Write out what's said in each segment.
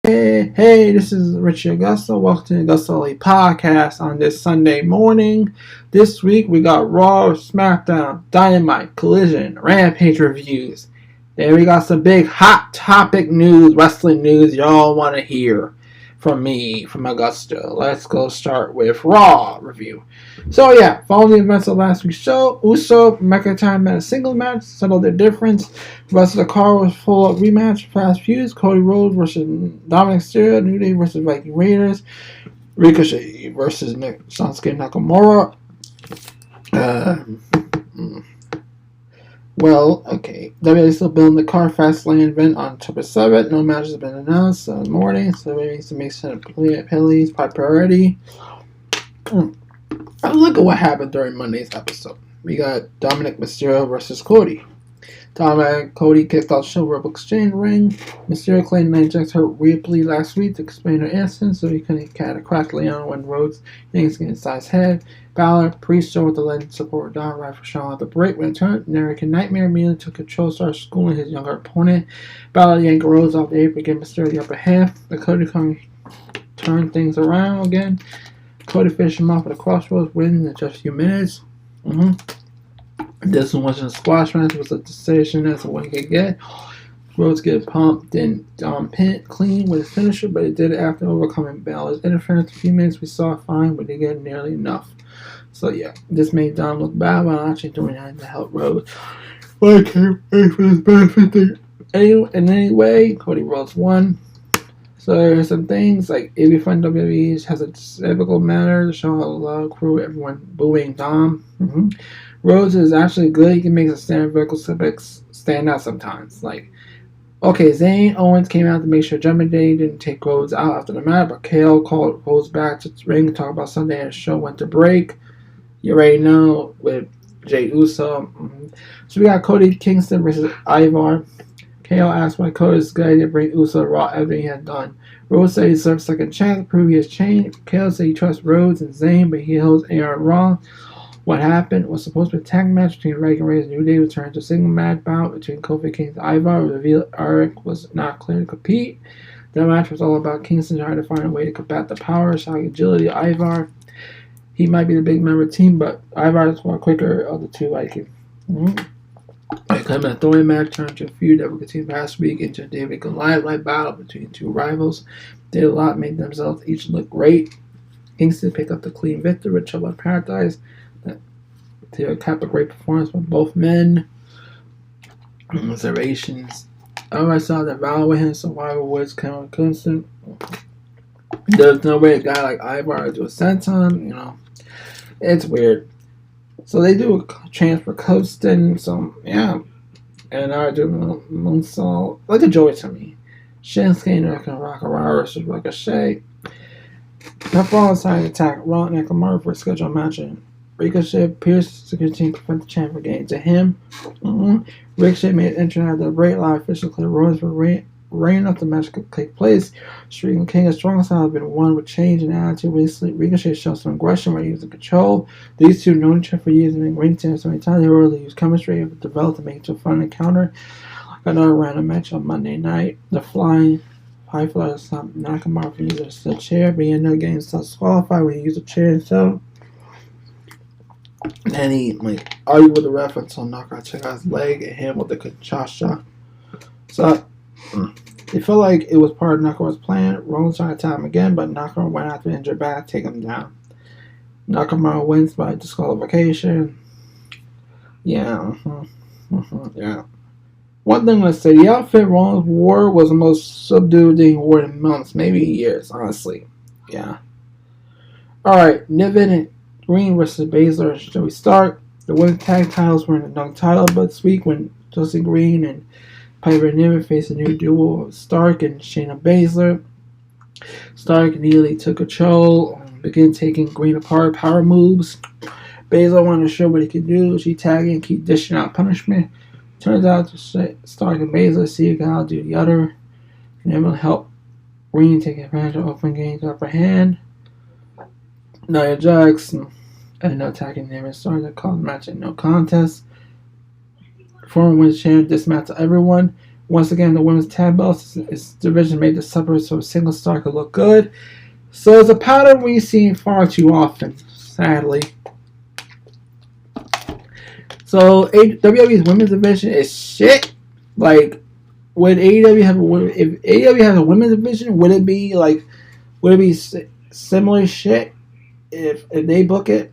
Hey, this is Richard Augusto. Welcome to the AgostoAllElite Podcast on this Sunday morning. This week we got Raw, Smackdown, Dynamite, Collision, Rampage reviews. Then we got some big hot topic news, wrestling news y'all want to hear from me, from Augusto. Let's go start with Raw review. So yeah, following the events of last week's show, Uso, McIntyre met a single match, settled their difference. The rest of the card was full of rematch, fast feuds. Cody Rhodes versus Dominic Mysterio, New Day versus Viking Raiders, Ricochet versus Shinsuke Nakamura. WWE still building the car Fastlane event on October 7th. No matches have been announced in the morning, so it needs to make sense of penalties by priority. Look at what happened during Monday's episode. We got Dominic Mysterio versus Cody. Cody kicked off the show Rebel Exchange ring. Mysterio claimed that Jax hurt Ripley last week to explain her innocence, so he couldn't catch a crack Leon when Rhodes yanks inside his head. Balor pre-show with the legend support Don right for showing out the break. When it turned, American Nightmare immediately took control, started schooling his younger opponent. Balor yanked Rhodes off the apron, gave Mysterio the upper half. The Cody coming turned things around again. Cody finished him off with a crossroads win in just a few minutes. This one wasn't a squash match, it was a decision as to what he could get. Rhodes get pumped, then pin clean with his finisher, but he did it after overcoming Balor's interference. A few minutes we saw it fine, but they get nearly enough. So yeah, this made Dom look bad while actually doing anything to help Rhodes. But I can't wait for this benefit thing. Anyway, Cody Rhodes won. So there's some things like it'd be fun. WWE has a typical manner to show how loud crew, everyone booing Dom. Rhodes is actually good. He can make the standard vertical suplex stand out sometimes. Okay, Zayn Owens came out to make sure Judgment Day didn't take Rhodes out after the match, but KO called Rhodes back to the ring to talk about Sunday and the show went to break. You already know with Jey Uso. So we got Cody Kingston versus Ivar. KO asked why Cody is good to bring Uso to Raw after he had done. Rhodes said he deserves a second chance to prove he has changed. KO said he trusts Rhodes and Zayn, but he holds Aaron wrong. What happened was supposed to be a tag match between Viking Raiders and New Day, returned to a single match bout between Kofi Kingston and Ivar. Revealed Eric was not clear to compete. The match was all about Kingston trying to find a way to combat the power, showing agility of Ivar. He might be the big member of the team, but Ivar is more quicker of the two Vikings. It claimed a throwing match turned to a feud that would continue last week into a David Goliath-like battle between two rivals. Did a lot, made themselves each look great. Kingston picked up the clean victory with Trouble in Paradise. To cap a great performance from both men. Observations. I saw that Valor with him, Survivor Woods, Cameron Kingston. There's no way a guy like Ivar do a senton, It's weird. So they do a transfer coasting, so yeah. And I do Moonsault. Like a joy to me. Shinsuke and Nakamura versus Ricochet. The following side attack Raw Nakamura for a scheduled match. Ricochet Pierce to continue to prevent the champ from getting to him. Ricochet made an entrance after the break. Live official clear Rhodes for reign up the match could take place. Street and King's strongest style have been won with change in attitude recently. Ricochet showed some aggression by using control. These two known each other for years and been ring together so many times. They really use chemistry and developed to make it a fun encounter. Another random match on Monday night. The flying high flyer stopped Nakamura from using the chair, but he ended up getting disqualified when he used the chair himself. And he argued with the ref until Nakamura checked out his leg and hit him with the Kinshasa. So it felt like it was part of Nakamura's plan. Rollins tried to tap him again, but Nakamura went after the injured back to take him down. Nakamura wins by disqualification. Yeah. One thing let's say, the outfit Rollins wore was the most subdued thing he wore in months, maybe years, honestly. Yeah. Alright, Niven and Green versus Baszler. Shall we start? The women's tag titles were in the dunk title, but this week when Josie Green and Piper Niven faced a new duo of Stark and Shayna Baszler. Stark immediately took control, began taking Green apart, power moves. Baszler wanted to show what he could do. She tagged and keep dishing out punishment. Turns out Stark and Baszler see a guy do the other. And it will help Green take advantage of open game's upper hand. Nia Jax ended up attacking them and started to call the match a no contest. Former women's champion dismantled everyone. Once again, the women's tag belts its division made the separate so a single star could look good. So it's a pattern we see far too often, sadly. So WWE's women's division is shit. Like, would AEW have if AEW has a women's division? Would it be similar shit if they book it?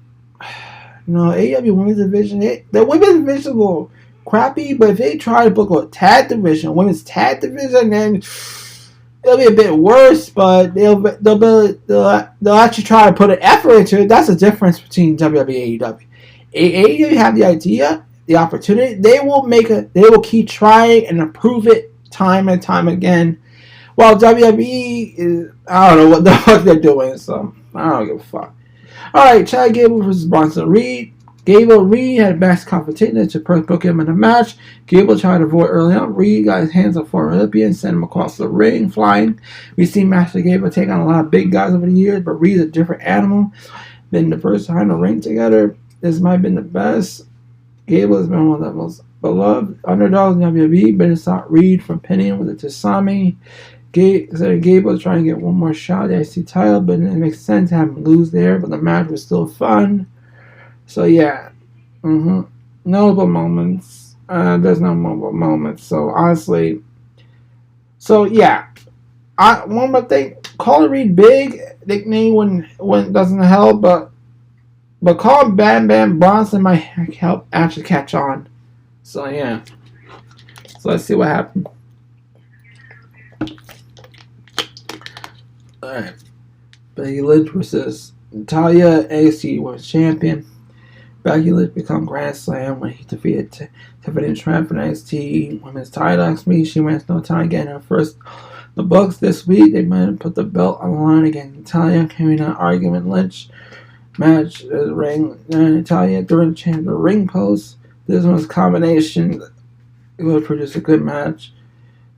No, AEW women's division. The women's division will crappy, but if they try to book a tag division, women's tag division, then it'll be a bit worse. But they'll actually try to put an effort into it. That's the difference between WWE and AEW. AEW have the idea, the opportunity. They will keep trying and improve it time and time again. While WWE is, I don't know what the fuck they're doing, so I don't give a fuck. Alright, Chad Gable versus Bronson Reed. Reed had a best competition to first book him in the match. Gable tried to avoid early on. Reed got his hands on former Olympian, sent him across the ring, flying. We've seen Master Gable take on a lot of big guys over the years, but Reed's a different animal. Been the first time to ring together. This might have been the best. Gable has been one of the most beloved underdogs in WWE, but it's not Reed from pinning with the Tasami. Gable trying to get one more shot at the IC title, but it makes sense to have him lose there, but the match was still fun. So yeah. Notable moments. There's no notable moments. So honestly. So yeah. One more thing. Call Reed big. Nickname when it doesn't help, but call him Bam Bam Bronson might help actually catch on. So yeah. So let's see what happens. Alright. Becky Lynch versus Natalya, NXT Women's Champion. Becky Lynch become Grand Slam when he defeated Tiffany Tramp for NXT Women's title. Next week, she wins no time getting her first the books this week. They might have put the belt on the line against Natalya, carrying an argument. Lynch match ring Natalya during the ring post. This one's combination. It will produce a good match.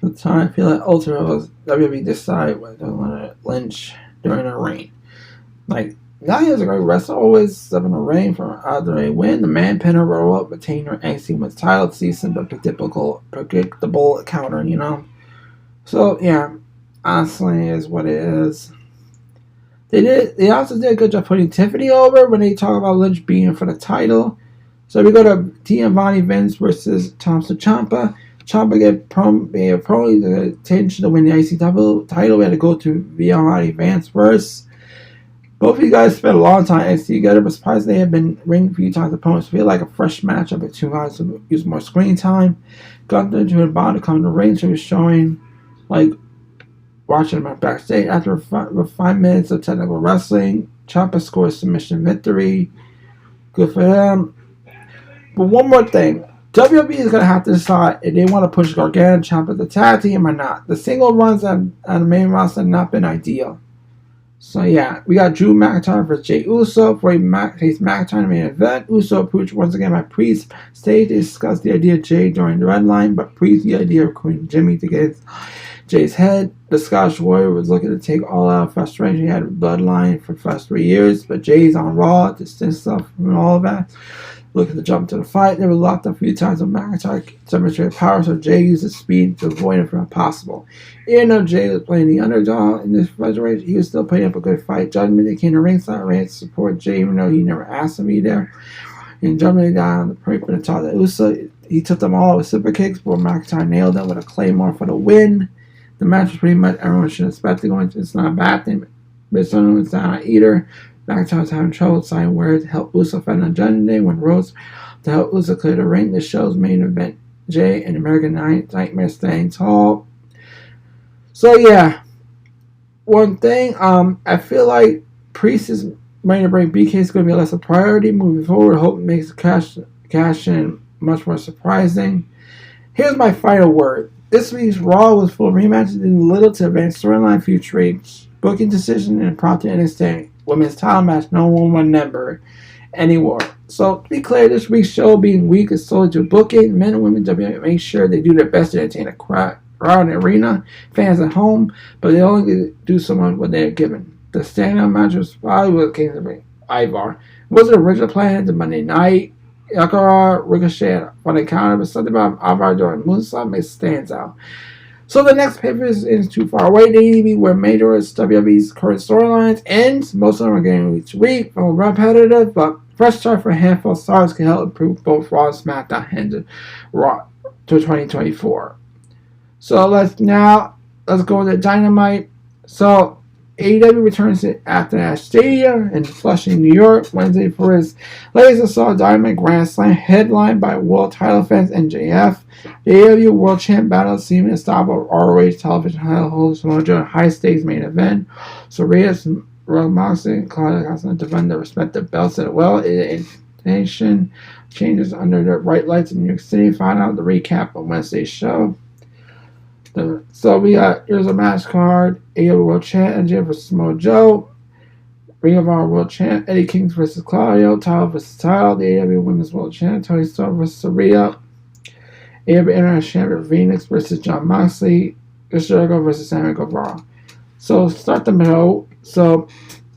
The time I feel like Ultra was WWE decide what to let Lynch during her reign. Like, Nadia's a great wrestler, always stepping the ring from either a win. The man pinner roll up, retain her NXT Women's title season, but predictable counter, you know. So yeah, honestly, is what it is. They also did a good job putting Tiffany over when they talk about Lynch being for the title. So we go to Giovanni Vince versus Tommaso Ciampa. Ciampa get probably the attention to win the IC title. We had to go to Giovanni Vince first. Both of you guys spent a long time NXT together, but surprised they have been ringed a few times. Opponents feel like a fresh matchup, but two guys who use more screen time. Gunther to about to come to the ring, so he was showing like watching him backstage. After 5 minutes of technical wrestling, Ciampa scores submission victory. Good for them. But one more thing. WWE is going to have to decide if they want to push Gargano and Ciampa the tag team or not. The single runs on the main roster have not been ideal. So yeah, we got Drew McIntyre versus Jey Uso for a face McIntyre in the main event. Uso approached once again by Priest stage to discuss the idea of Jey during the red line, but Priest the idea of recruiting Jimmy to get Jay's head. The Scottish Warrior was looking to take all out frustration. He had a bloodline for the first 3 years, but Jay's on Raw, distance stuff from all of that. Looking to jump to the fight. They were locked up a few times with McIntyre demonstrated power, so Jay used his speed to avoid it from possible. Even though Jay was playing the underdog in this federation, he was still putting up a good fight. Judgment, they came to ringside, ran to support Jay, even though he never asked to be there. And Judgment got on the apron and taught the Uso. He took them all with super kicks, but McIntyre nailed them with a claymore for the win. The match was pretty much everyone should expect to go into. It's not a bad thing, but someone's not either. McIntyre's having trouble deciding where to help Uso fight on Judgment Day when Rose to help Uso clear the ring. The show's main event, Jay and American Nightmare staying tall. So yeah, one thing, I feel like Priest is ready to bring BK is going to be less a priority moving forward. I hope it makes the cash in much more surprising. Here's my final word. This week's Raw was full of rematches and little to advance storyline, future booking decision, and prompted NXT Women's title match no one will remember anymore. So to be clear, this week's show being weak is solely to booking. Men and women WWE make sure they do their best to entertain a crowd in the arena, fans at home, but they only do so much what they're given. The standout match was probably with King's of Ivar. It was the original plan to Monday night. Yakara Ricochet on the counter, but something about Alvaro during Moonsault makes stands out. So the next pivot is too far away. AEW, where major WWE's current storylines ends. Most of them are getting each week, repetitive, but fresh start for a handful of stars can help improve both Raw and SmackDown and Raw to 2024. So let's go to Dynamite. So AEW returns to After Ash Stadium in Flushing, New York, Wednesday for his latest Assault Dynamite Grand Slam, headlined by world title defense MJF. The AEW World Champ battle seeming to stop a ROH television title holder Samoa Joe in a high-stakes main event. So Reyes, Moxley, and Claudio Castagnoli defend their respective belts as well. Intention changes under the bright lights in New York City. Find out the recap on Wednesday's show. So here's a match card. AEW World Champ MJF vs Samoa Joe. Ring of Honor World Champ Eddie King vs Claudio. Title vs title. The AEW Women's World Champ Tony Storm vs Saraya. AEW International Champion Phoenix vs Jon Moxley. Chris Jericho vs Sammy Guevara. So start the middle. So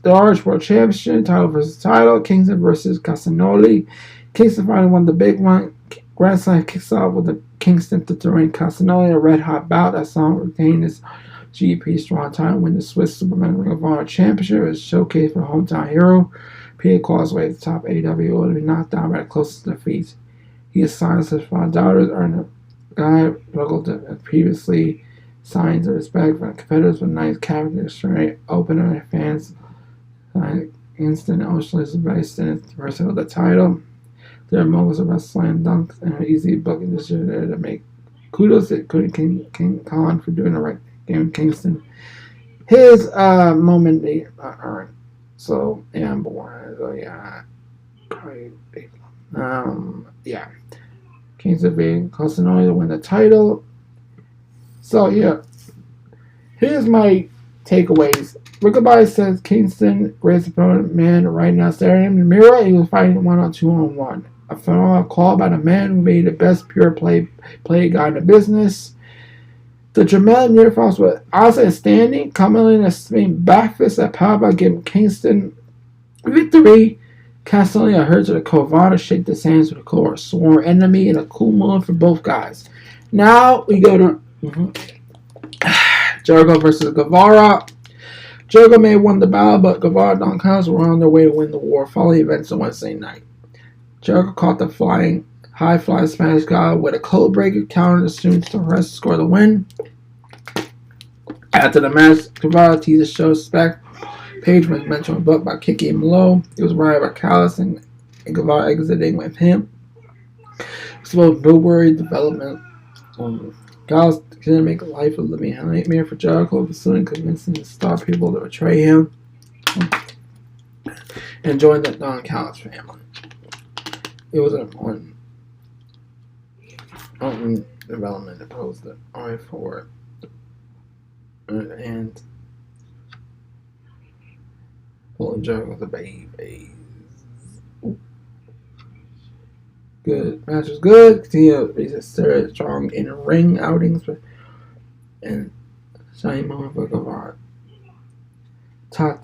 the Orange World Championship title vs title. Kingston vs Castagnoli. Kingston finally won the big one. Grand Slam kicks off with the Kingston to Dwayne Castagnoli, a red-hot bout that saw him retain his GP strong title, win the Swiss Superman Ring of Honor Championship, as showcased for the hometown hero. Peter Causeway at the top AEW will be knocked down by the closest defeats. He has silenced his five doubters, earned a guy struggled to previously signs of respect from competitors with nice character, straight opener, and fans. Instant oceanless based in its version of the title. There are moments of slam dunks and an easy booking decision there to make. Kudos to King Khan for doing the right game in Kingston. His moment they earned. So yeah, I'm born. So yeah, yeah. Kingston being Castagnoli to win the title. So yeah, here's my takeaways. Rickaby says Kingston, greatest opponent man right now, staring him in the mirror. He was fighting 1-on-2-on-1. A phenomenal call by the man who made the best pure play guy in the business. The Jamel near falls with Asa standing, coming in a spinning back fist at Powerbomb, giving Kingston victory. Castagnoli heard to the Kovada shake the hands with a core sworn enemy, and a cool moment for both guys. Now we go to Jericho versus Guevara. Jericho may have won the battle, but Guevara and Don Callis were on their way to win the war following events on Wednesday night. Jericho caught the high-flying Spanish guy with a code breaker counter as soon as the rest score the win. After the match, Guevara teased the show's spec. Page was mentioned in a book by kicking him low. He was riding by Callis and Guevara exiting with him. Exposed Blueberry development. Callis didn't make life a living nightmare for Jericho, pursuing convincing the star people to betray him and join the Don Callis family. It was an important development to pose the eye for and pulling Jericho the baby. Good match was good. Continue to strong in ring outings and shiny moment for Guevara.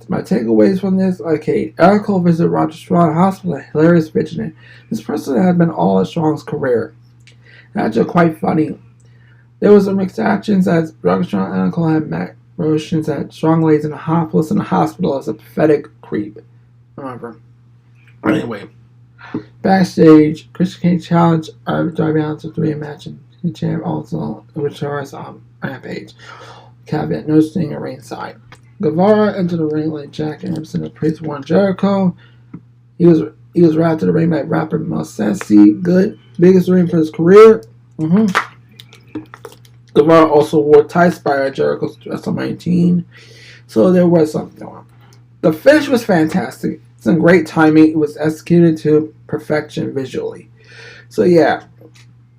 My takeaways from this: okay, Eric Cole visited Roger Strong Hospital, a hilarious vision. This person had been all of Strong's career. That's just quite funny. There was some mixed actions as Roger Strong and Eric Cole had met motions that Strong lays in the hospital as a pathetic creep. However, anyway, backstage, Christian King challenged Darby Allin to 3-match and champ also which was on Rampage. Caveat: no sting at ringside. Guevara entered the ring like Jack Anderson, the Priest won Jericho. He was routed to the ring by rapper Mosesi. Good. Biggest ring for his career. Guevara also wore tights by Jericho's WrestleMania 19. So there was something going on. The finish was fantastic. It's in great timing. It was executed to perfection visually. So yeah.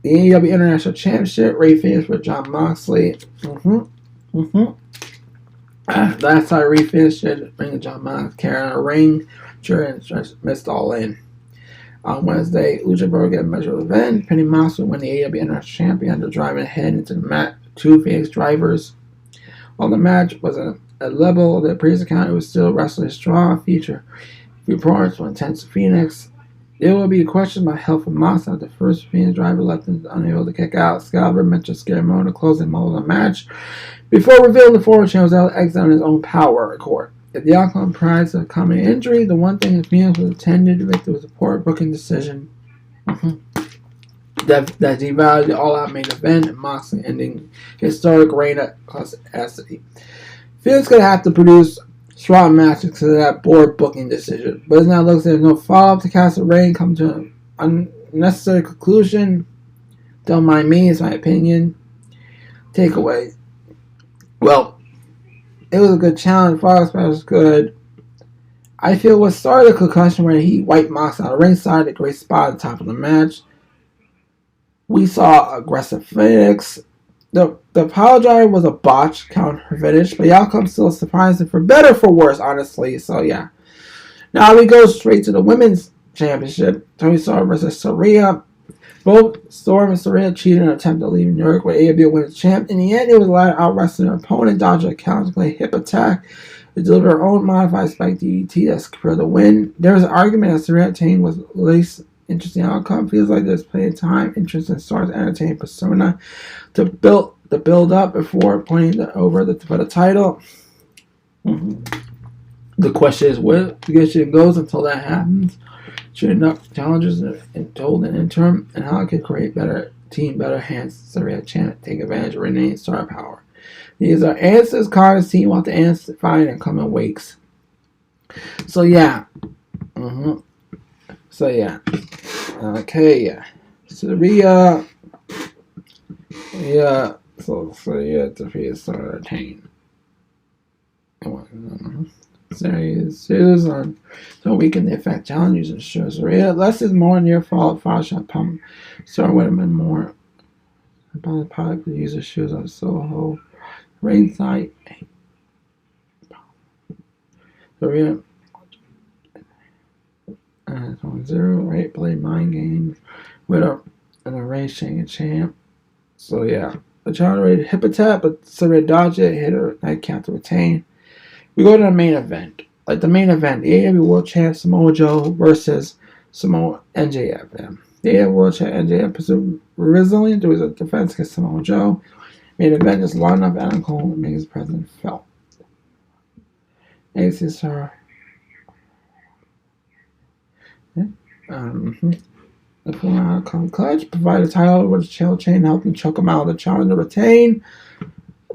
The AEW International Championship, Ray finished with Jon Moxley. Last time Ray finished bringing Jon Moxley carrying a ring. And missed all in. On Wednesday, Lucha Bros get a measure of revenge. Penny Moxley won the AEW International Champion after driving ahead into the match. Two Phoenix drivers. While the match was at a level of the previous account, it was still wrestling strong. Feature few parts were intense Phoenix. It will be a question about health of Mox after the first Phoenix driver left him unable to kick out. Excalibur mentioned scare mode to close the mode of the match before revealing the forward channels out exit on his own power record. If the outcome prize of a common injury, the one thing that Phoenix was intended to make was a poor booking decision. That devalued the all-out main event and Moxley ending historic reign at Classicity. Phoenix gonna have to produce strong matches because of that board booking decision. But it now looks like there's no follow-up to Castle Reign come to an unnecessary conclusion. Don't mind me, it's my opinion. Takeaway. Well, it was a good challenge. Fox match was good. I feel what started the concussion where he wiped Mox out of ringside, a great spot at the top of the match. We saw aggressive finish. The power drive was a botch counter finish, but the outcome still surprising for better for worse, honestly. So yeah. Now we go straight to the women's championship. Tony Storm versus Saraya. Both Storm and Saraya cheated in an attempt to leave New York with AWA women's champ. In the end, it was allowed to out-wrestle their opponent, dodge a counter hip attack, to deliver her own modified spike DDT that secured the win. There was an argument that Saraya Tain was at least interesting outcome. Feels like there's plenty of time, interest, and Storm's entertaining persona to build up before pointing over for the title. The question is where the game goes until that happens. Should enough challenges told in interim, and how it could create better team, better hands. Saraya Tain take advantage of Renee's star power. These are Answers cards. Team want the answer find and come in wakes. So yeah. So yeah. Okay, yeah. Saraya. Yeah. So yeah, defeated Saraya Tain. Series on so weaken the effect challenges and shows Saraya. Less is more near fall. Fire shot pump. Start with him and more. About the product the user shoes on Soho. Ringside. Saraya. 0, right? Play mind games with an arranged champion champ. So yeah. The challenge rated hip attack, but Saraya dodged it, hit her night count to retain. We go to the main event. Like the main event, the AEW World Champ Samoa Joe versus Samoa NJF. The AEW World Champ NJF pursued resilient to his defense against Samoa Joe. Main event is long enough Adam Cole to make his presence felt. Aces are the full outcome clutch provide a title with a chair chain, helping choke him out of the challenge to retain.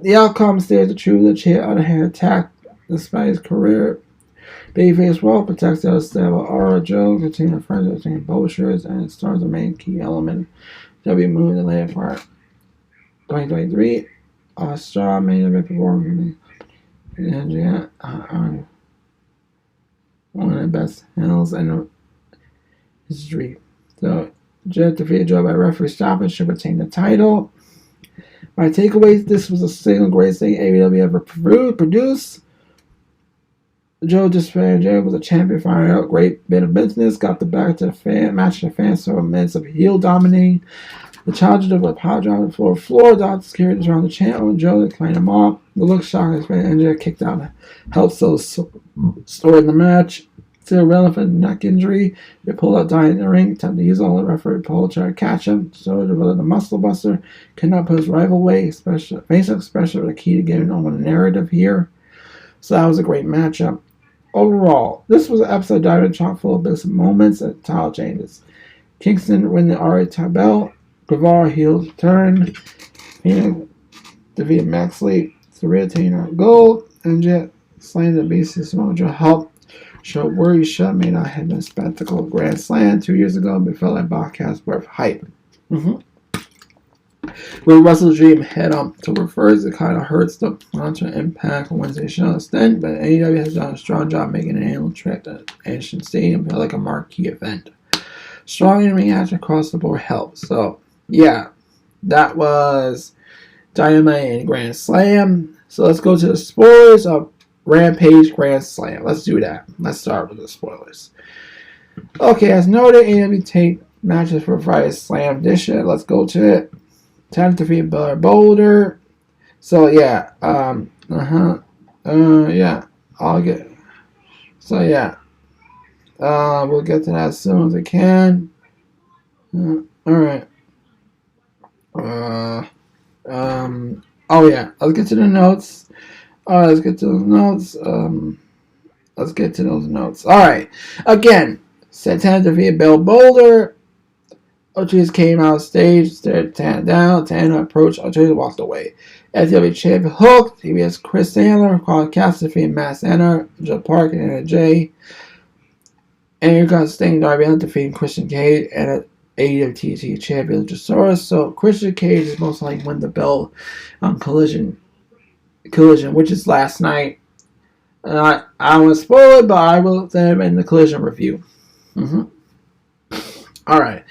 The outcome stays the truth. The chair out of hand attack despite his career. Babyface well protects the stable aura. Joe continues friends between both shirts and stars the main key element. W move the later part. 2023. Strong main event performance. One of the best hills in history. So Jet defeated Joe by referee stoppage should retain the title. My takeaways: this was a single greatest thing AEW ever produced. Joe Disparage was a champion, firing out great bit of business, got the back to the fan, match to the fans, so minutes of heel dominating. The challenger with power drive on the floor, dodged security around the champ, and Joe declined him off. The look shocked his fan, and kicked out to help so story in the match. Still relevant neck injury. They pulled out dying in the ring, attempted to use all the referee pull, try to catch him. So developed the muscle buster, could not put his rival away, especially the key to getting on a narrative here. So that was a great matchup. Overall, this was an episode diving chock full of big moments and title changes. Kingston win the RA title, Guevara heels turn, defeated Maxley, Saraya Tain gold, and Jet slaying the BC Samoa Joe help show where he should may not have been a spectacle Grand Slam 2 years ago, but felt like broadcast worth hype. With Russell's Dream head up to refers, it kind of hurts the launch and Impact on Wednesday show extent, but AEW has done a strong job making an annual trip to Ancient Stadium feel like a marquee event. Strong in-ring action across the board helps. So, yeah, that was Dynamite and Grand Slam. So let's go to the spoilers of Rampage Grand Slam. Let's do that. Let's start with the spoilers. Okay, as noted, AEW take matches for Friday's Slam this year. Let's go to it. Time to defeat Blair Boulder. So yeah, yeah. I'll get. So yeah, We'll get to that as soon as we can. Alright. Oh yeah, let's get to the notes. Alright, let's get to those notes. Alright. Again, Santana defeated Bill Boulder. Ortiz came out stage, stared Tana down. Tana approached Ortiz and walked away. FW champion Hook, TBS Chris Sandler, Carl Cassidy defeated Matt Sandler, Joe Park, and Anna Jay. And you got Sting Darby Allin defeating Christian Cage and AWTT champion Luchasaurus. So Christian Cage is most likely win the belt on Collision, which is last night. And I don't want to spoil it, but I will say it in the Collision review. Alright.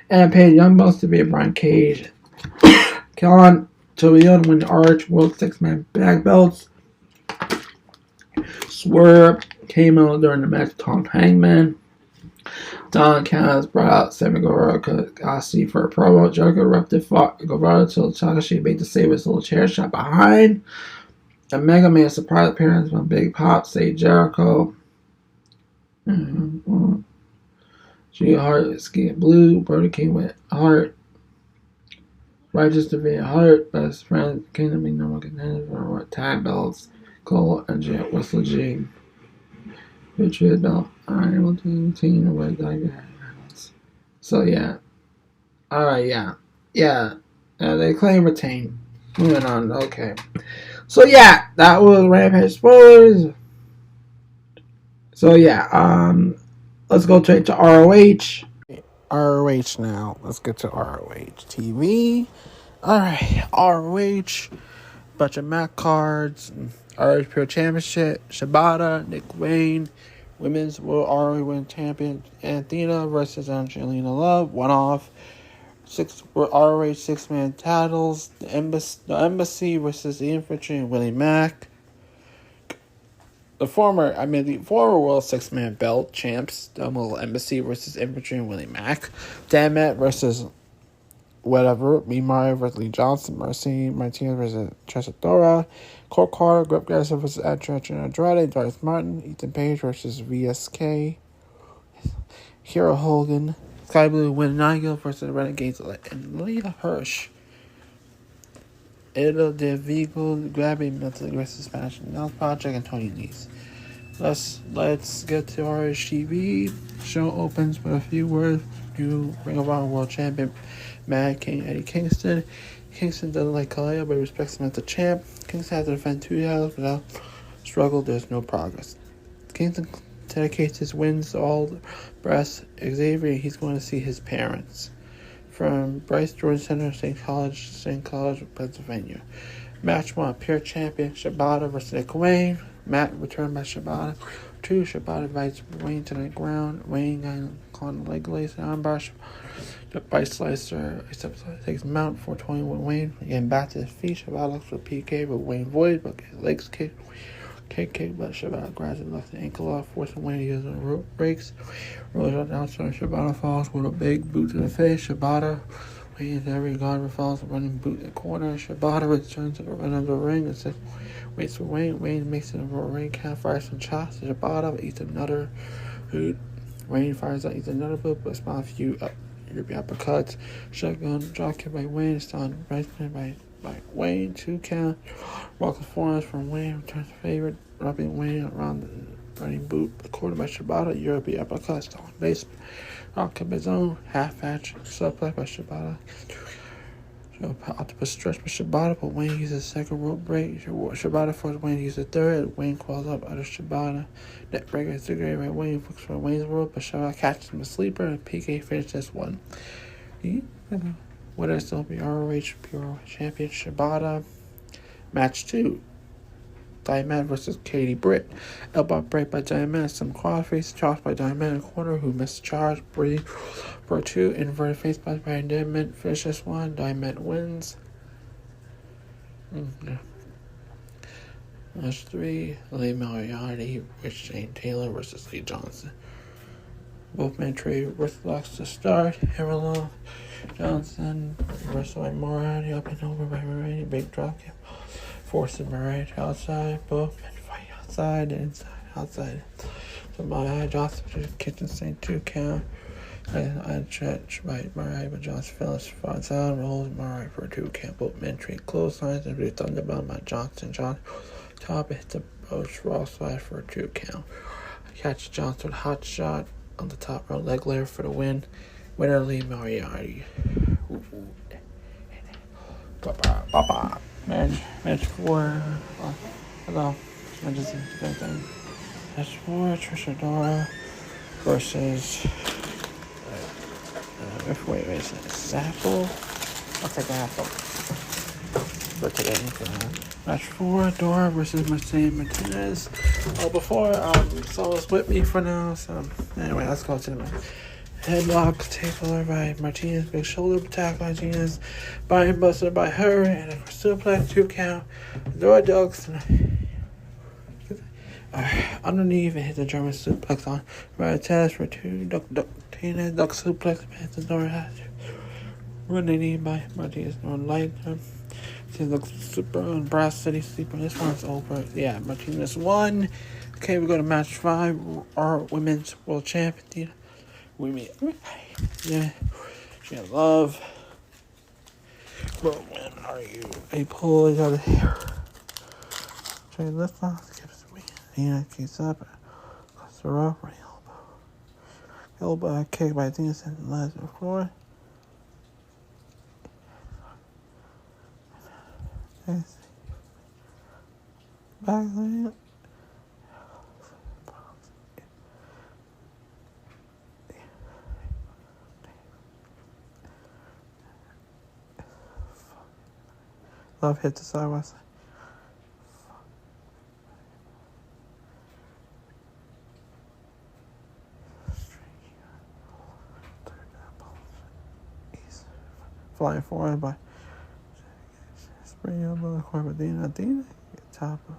And paid Young Bucks to beat Brian Cage. Kellen Tobion win the RH World 6-Man Bag Belts. Swerve came out during the match. Tom Hangman. Don Callis brought out Sammy Guevara for a promo. Jericho erupted Guevara till Takashi made the save with a little chair shot behind. A Mega Man surprise appearance from Big Pop saved Jericho. G Hart skiing blue. Brody King with Hart. Righteous defeated Hart. Best friend Kingdom being number contenders for tag belts. Cole and Whistle G. Patriot belt. Alright, we'll do team or red diamonds. So yeah. Alright, yeah. They claim retain. Moving on, okay. So yeah, that was Rampage spoilers. So yeah, let's go straight to ROH. ROH now. Let's get to ROH TV. Alright, ROH. Bunch of MAC cards. ROH Pro Championship. Shibata, Nick Wayne. Women's World ROH Women's Champion Athena versus Angelina Love. One off. ROH 6-man titles. The Embassy versus the Infantry and Willie Mack. The former World 6-man belt champs. The Embassy versus Infantry and Willie Mack. Dammit versus whatever. Mario versus Lee Johnson. Mercy Martinez versus Chesatora. Cole Carter, Grip Garrison versus Andrade. Darius Martin. Ethan Page versus VSK. Hero Hogan. Sky Blue win Nigel versus the Renegades and Leah Hirsch. Edo De Vigo grabbing mentally versus Spanish Announce Project and Tony Nese. Let's get to our TV. Show opens with a few words. New Ring of Honor World Champion Mad King Eddie Kingston. Kingston doesn't like Kalea but respects him as the champ. Kingston has to defend 2 titles without struggle. There's no progress. Kingston dedicates his wins to all brass Xavier. He's going to see his parents. From Bryce Jordan Center, St. College, Pennsylvania. Match 1, pure champion Shibata versus Nick Wayne. Matt returned by Shibata. 2, Shibata invites Wayne to the ground. Wayne got on the leg lace and armbar. The bite slicer takes mount for 21 Wayne. Again, back to his feet. Shibata looks for PK, but Wayne voids, but his legs kick. Kick, but Shibata grabs and left the ankle off, forcing Wayne to use the rope breaks. Rolls out down, so Shibata falls with a big boot to the face. Shibata, Wayne's every guard falls, running boot in the corner. Shibata returns to the run of the ring and says, waits for Wayne. Wayne makes it a ring count, fires some shots. Shibata eats another boot. Wayne fires out, eats another boot, but spawn a few uppercuts. Shotgun drop kick by Wayne, stunned right by Wayne, 2 count. Walks forwards from Wayne, returns to favorite, rubbing Wayne around the running boot. According by Shibata, European uppercut, stolen base. Rock up his own, half match, suplex by Shibata. Octopus stretch by Shibata, but Wayne uses a second rope break. Shibata forces Wayne to use a third. Wayne calls up under Shibata. Net breaker is cigarette by Wayne, looks for Wayne's rope, but Shibata catches him a sleeper, and PK finishes this one. Winner still be ROH Pure Champion Shibata. Match 2. Diamond versus Katie Britt. Elbow break by Diamond. Some crossface charge by Diamond in the corner who missed charge. Brady for 2. Inverted face by Diamond. Finish this one. Diamond wins. Match 3. Lee Moriarty, Rich Jane Taylor versus Lee Johnson. Both men trade wristlocks to start. Harrelson Johnson versus Moriarty up and over by Moriarty. Big drop kick. Forcing Moriarty outside. Both men fight outside and inside. outside. So my Johnson to the kitchen sink 2 count. I stretch right but Johnson Phillips front out, rolls my right for 2 count. Both men trade close signs and we thunderbound my Johnson. Top hits the approach raw slide for a 2 count. I catch Johnson with a hot shot on the top row, leg layer for the win. Winner Lee Moriarty. Bye-bye. Match 4. Hello. I just did that thing. Match 4, Trisha Dora versus wait a second. Apple? I'll take an apple. Let's take anything. Match 4, Dora versus Mercedes Martinez. Before someone's with me for now, so anyway, let's go to the match. Headlock takeover by Martinez, big shoulder attack by Martinez, body buster by her, and a suplex 2 count. Dora ducks underneath and hit the German suplex on right test for 2. Duck suplex past the Dora. Running by Martinez on light. She looks super on Brass City Sleeper. This one's over. Yeah, Martinez won. Okay, we go to match 5. Our women's world champion. Yeah, she had love. But when are you? They pull it out of here. Try to lift off. Gives me. Nina keeps up. Cuts her up. Right elbow kick by Dina and last before. Backland. Love hit the sideways. Flying forward by spring elbow the corner. Dina top of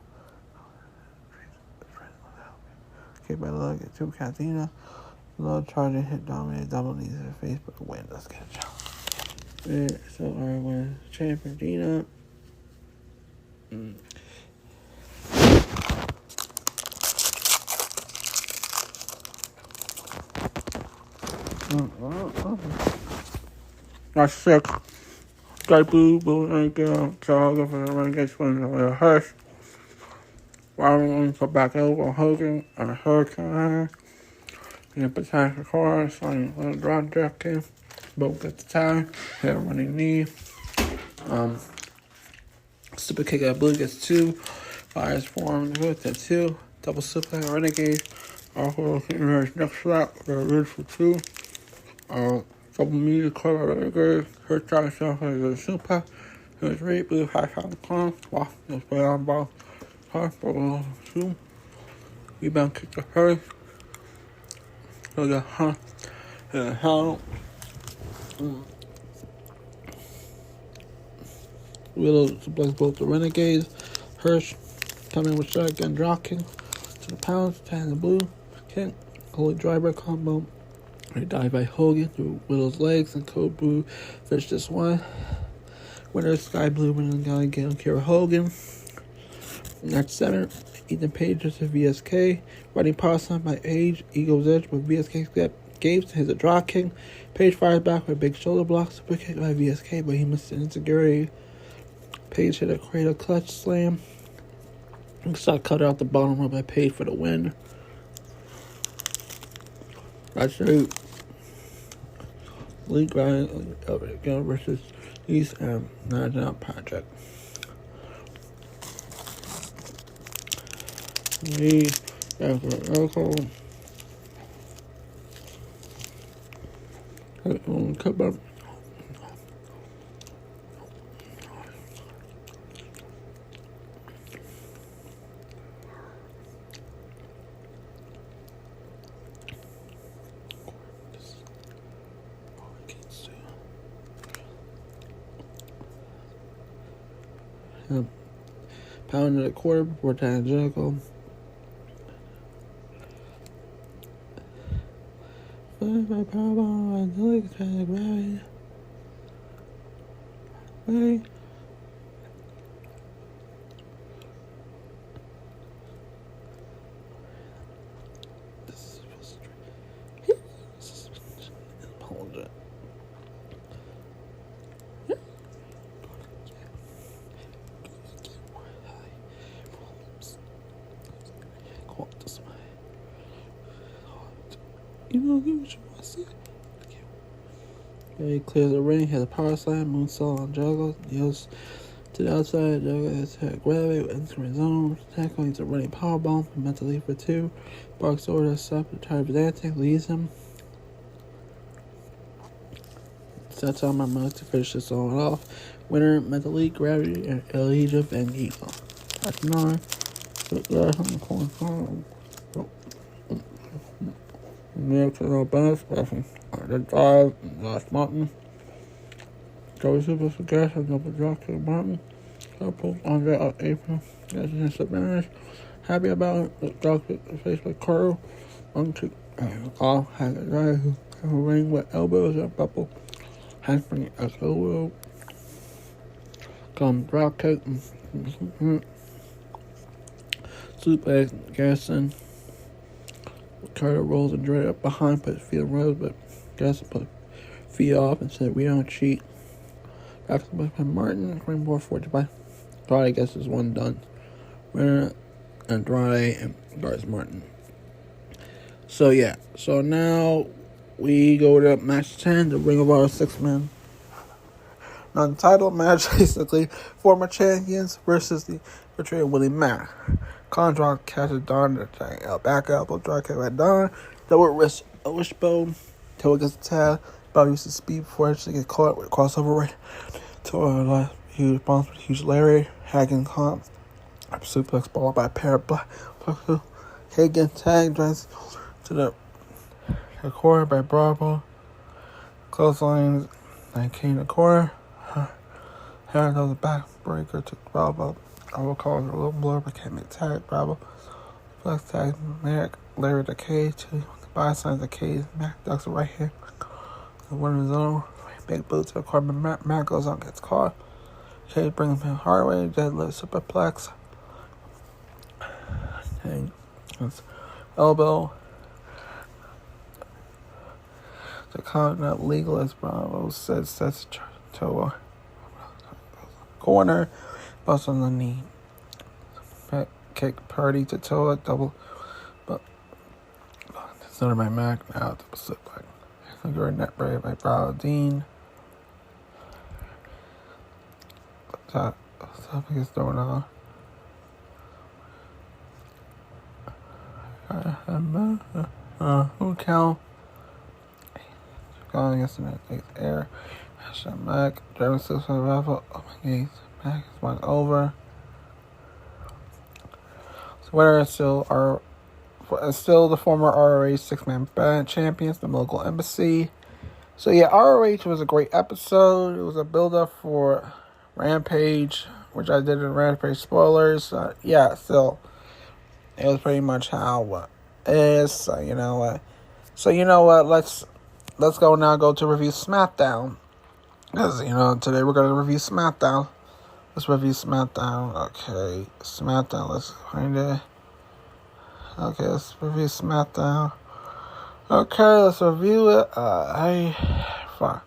kick by the leg at 2 count. Dina low charging hit dominated double knees in the face, but the win. Let's get a jump. Yeah, so our win champion Dina. That's 6. Sky Blue, and Charles for the Renegade Swing with a Hirsch. Following for back elbow Hogan and a Hurricane. And attack the car, sliding little drop jacket. Both at the time. Hit a running knee. Super kick at Blue gets 2. Fires form with at 2. Double suplex Renegade. Next slap for a ridge for 2. Double meter cover Renegade. Her shot herself as a super. It was right. Blue high shot the clown. Wow. Just play on ball. Hard for 2. Rebound kick to her. So the how. Willow supplies both the Renegades. Hirsch coming with shotgun drop kick to the pounds, tying the Blue kick. Holy driver combo. They dive by Hogan through Willow's legs and Code Blue finish this one. Winner Sky Blue winning guy again Kira Hogan. Next 7. Ethan Page versus VSK. Riding power slam by Age. Eagle's Edge with VSK Gates hits a drop kick. Page fires back with a big shoulder block. Super kick by VSK, but he missed an insecurity. Page hit a cradle clutch slam. Shot cut out the bottom rope by Page for the win. That's it. Link Ryan versus East and National Project. Me, after alcohol. Cup up. Pound at a quarter before tying Jericho. By powerbomb until he trying to grab it. Right. Go this way. You know, give what you want to see. He clears the ring, has a power slam, moonsault on Juggle, deals to the outside, Juggle has had gravity, entering zone, tackling, he's a running powerbomb, mentally for 2, barks order, stop, the tire of Zantic, leaves him. Sets on my mouth to finish this all off. Winner, mentally, gravity, and Elijah Van Eagle. That's 9. Next to no bonus, the drive, last mountain. Joey Super for gas, and double drop to the mountain. Couple Andre out April. That's an disadvantage. Happy about it. The drop with the face with curl. One to off, has a guy who ring with elbows and bubble. Handspring a solo. Come drop kick. Suplex, Garrison. Carter rolls and Dre up behind, puts feet on Rose, but Garrison put feet off and said, "We don't cheat." After by Martin, Greenboard forged by Andrade, I guess is one done. Winner, Andrade, and guards Martin. So yeah, so now we go to match 10, the Ring of Honor 6-man non-title match, basically. Former champions versus the betrayal Willie Mack. Condra catches Don, back elbow, drag kick at Don, double wrist, wishbone, Toa gets the tag, Bob uses speed before actually get caught with a crossover right. Toa huge response with huge Larry, Hagen comp, suplex ball by a pair of black, Hagen tag, drives to the corner by Bravo, clotheslines, 19 the corner, Harris does a backbreaker to Bravo. I will call it a little blur, but can't make tag. Bravo. Flex tag. Merrick. Larry the cage. The bysigns the cage. Mac ducks the right hand. The winner's zone. Big boot to the car. Mac goes on, gets caught. Cage brings him hard way. Deadlift superplex. And elbow. The count not legal as Bravo says. Sets Toa. Corner. Bust on the knee. Back kick party to Toa. Double. But it's under by Mac. Now to slip back. Finger net break by Bravo Dean. Top is thrown on. Who count? Going against the net. Takes air. Mac. Driving 6 for the raffle. Oh my god. Mac is one over. So winner is still the former ROH 6-man band champions, the local embassy. So yeah, ROH was a great episode. It was a build-up for Rampage, which I did in Rampage spoilers. Yeah, still, it was pretty much how it is. So you know what? Let's go to review Smackdown. Because today we're gonna review Smackdown. Let's review Smackdown. Okay, Smackdown. Let's find it. Okay, let's review Smackdown. Okay, let's review it. Fine.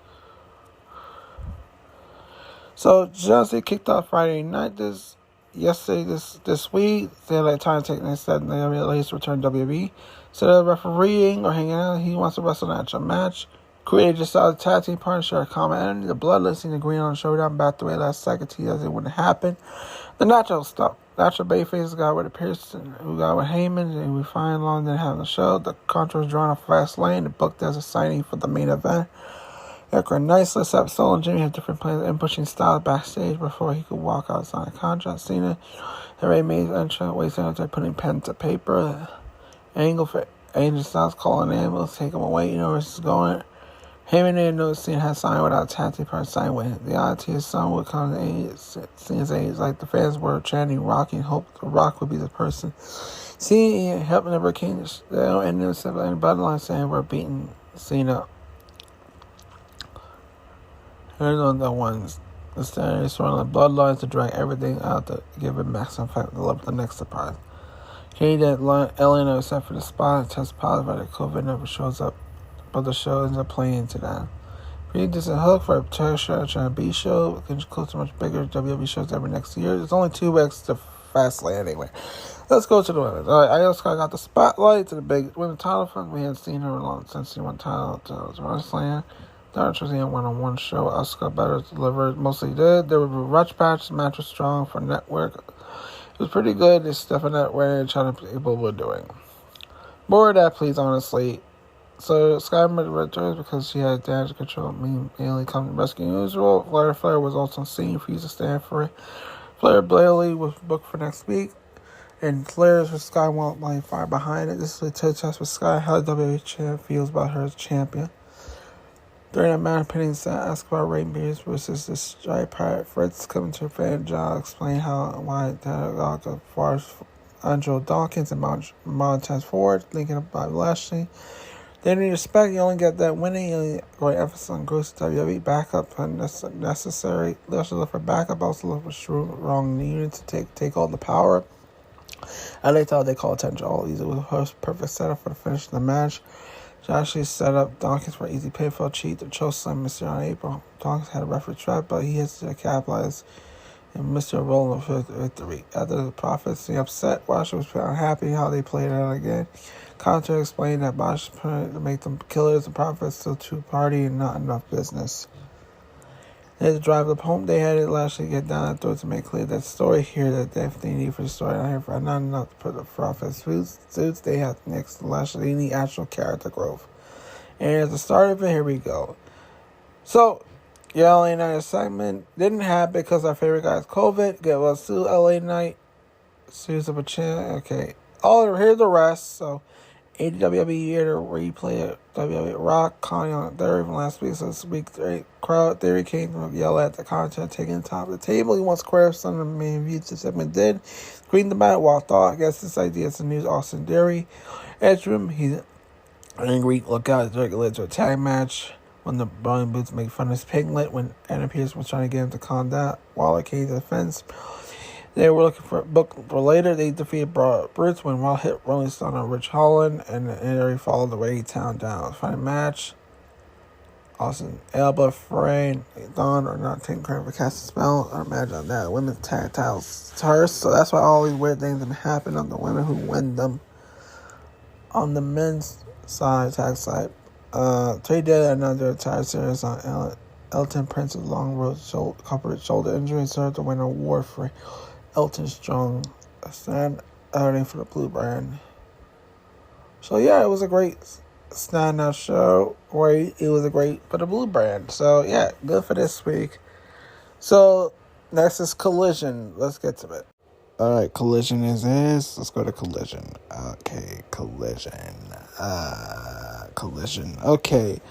So, Johnson kicked off Friday night this week. They had time to take next step and they released return WWE. Instead of refereeing or hanging out, he wants to wrestle an actual match. Created just out of tag team partnership, a common enemy. The Bloodless seemed agreeing on the showdown, backed away last second to as it wouldn't happen. The Natural stuff. Natural Bayface got with Pearson, who got with Heyman, and we find long didn't have the show. The Contra was drawn a fast lane and booked as a signing for the main event. Edgar Nice, let's have Soul and Jimmy have different plans and pushing styles backstage before he could walk outside the contract. Cena and Ray made entrance, wasting after putting pen to paper. Angle for Angel Styles calling the ambulance, take him away, where this is going. Heyman didn't know Cena had signed without tag team partner sign with him. The oddity his son would come to aid. Cena's age, like the fans were chanting Rocky and hoped The Rock would be the person. Cena helped never came. They don't end up in bloodline saying we're beating Cena. They're not the ones. The standard is surrounding the bloodlines to drag everything out to give it maximum fight to love the next surprise. Kenny did Elena except for the spot and test positive by the COVID never shows up. But the show ends up playing into that. Pretty decent hook for a Trisha and B show. Close to much bigger WWE shows every next year. There's only 2 weeks to Fastlane anyway. Let's go to the women. All right, Io Sky got the spotlight to the big women's title fight. We hadn't seen her long since she won title to SummerSlam. Dark was in one-on-one show. Asuka better delivered. Mostly did. There were rush patches. The match was strong for network. It was pretty good. They stepping that way and trying to people were doing. More of that, please, honestly. So, Sky returns because she had damage control. Mainly come to rescue usual. Flair was also seen. Refused to stand for it. Flair Bailey was booked for next week. And Flair's with Sky won't line fire behind it. This is a test with Sky how the WWE champ feels about her as champion. During that match, Penny asked about Ray Beers versus the Stripe Pirate. Fritz coming to a fan job, explain why that as far as Andrew Dawkins and Montez Ford, linking up by Lashley. They need respect. You only get that winning. You only great emphasis on gross WWE backup unnecessary. Lashley look for backup. Also look for strong unit to take all the power. And they thought they called attention all easy. It was a perfect setup for the finish of the match. Joshua set up Dawkins for an easy pinfall cheat to choke slam Mr. on April. Dawkins had a referee trap, but he has to capitalize and Mr. rolling for victory. After the Profits being upset, Washer was unhappy how they played it out again. Commentary explained that Bosch trying to make them killers and Profits still two-party and not enough business. They had to drive the home. They had it Lashley get down and throw it to make clear that story here that they need for the story not here for not enough to put the Profits suits they have next to Lashley. They need actual character growth. And at the start of it, here we go. So, your LA Night segment didn't happen because our favorite guy is COVID. Get well, Sue LA Night. Sue's up a chin. Okay. Here's the rest. So, WWE here to replay it. WWE Rock, Connie on Theory from last week. So this week, Crowd Theory came from yell at the content, taking the top of the table. He wants Square's on the main view to segment did. Screened about it while thought. I guess this idea is the news Austin Theory. Edgeroom, he's angry. Look out, it led to a tag match. When the Brawling Boots make fun of his piglet, when Adam Pearce was trying to get him to calm down, Waller came to the fence. They were looking for a book for later. They defeated Brutes when Raw hit Rolling Stone on Rich Holland, and they followed the Ray Town down. Final match. Austin Elba, Frey, Dawn are not taking credit for casting spell. I imagine that. Women's tag titles first. So that's why all these weird things have happened on the women who win them. On the men's side, tag side, Trey did another tag series on Elton Prince's long road covered shoulder injury and served to win an award for Elton Strong stand outing for the Blue Brand. So yeah, it was a great standout show. It was a great for the Blue Brand. So yeah, good for this week. So next is Collision. Let's get to it. Alright, Collision is this. Let's go to Collision. Okay, Collision. Okay.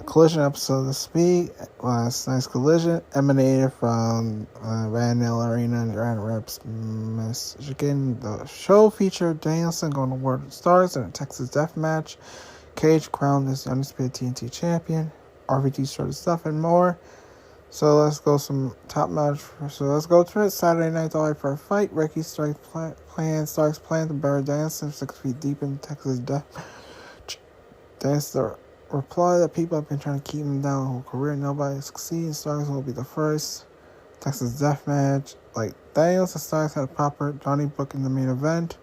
Collision episode this week was Nice Collision, emanated from Van Nell Arena in Grand Rapids, Michigan. The show featured Danielson going to World Stars in a Texas Death Match. Cage crowned as the undisputed TNT champion. RVD started stuff and more. So let's go some top match. So let's go to it. Saturday night, all right for a fight. Ricky Starks plan to bury Danielson 6 feet deep in Texas Death Match. Danielson reply that people have been trying to keep him down the whole career. Nobody succeeds. Starks will be the first. Texas Death Match. Like Daniels and Starks had a proper Johnny Book in the main event.